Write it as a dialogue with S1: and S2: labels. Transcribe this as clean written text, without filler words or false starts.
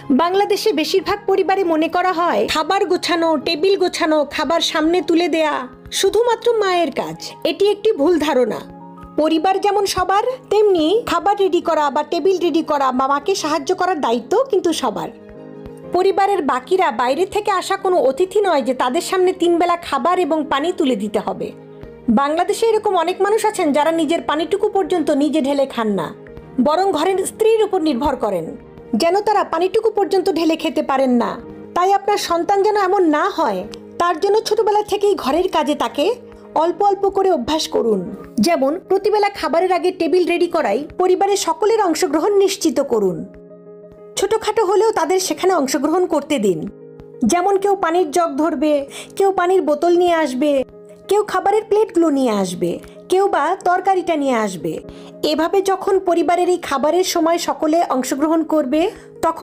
S1: বাংলাদেশে বেশিরভাগ পরিবারে মনে করা হয় খাবার গোছানো, টেবিল গোছানো, খাবার সামনে তুলে দেয়া শুধুমাত্র মায়ের কাজ। এটি একটি ভুল ধারণা। পরিবার যেমন সবার, তেমনি খাবার রেডি করা বা টেবিল রেডি করা বা মাকে সাহায্য করার দায়িত্ব কিন্তু সবার। পরিবারের বাকিরা বাইরে থেকে আসা কোনো অতিথি নয় যে তাদের সামনে 3 বেলা খাবার এবং পানি তুলে দিতে হবে। বাংলাদেশে এরকম অনেক মানুষ আছেন যারা নিজের পানিটুকু পর্যন্ত নিজে ঢেলে খান না, বরং ঘরের স্ত্রীর উপর নির্ভর করেন যেন তারা পানিটুকু পর্যন্ত ঢেলে খেতে পারেন না। তাই আপনার সন্তান যেন এমন না হয়, তার জন্য ছোটবেলা থেকেই ঘরের কাজে তাকে অল্প অল্প করে অভ্যাস করুন। যেমন প্রতিবেলা খাবারের আগে টেবিল রেডি করাই পরিবারের সকলের অংশগ্রহণ নিশ্চিত করুন। ছোটখাটো হলেও তাদের সেখানে অংশগ্রহণ করতে দিন। যেমন কেউ পানির জগ ধরবে, কেউ পানির বোতল নিয়ে আসবে, কেউ খাবারের প্লেটগুলো নিয়ে আসবে, কেউ বা তরকারিটা নিয়ে আসবে। এভাবে যখন পরিবারের এই খাবারের সময় সকলে অংশগ্রহণ করবে, তখন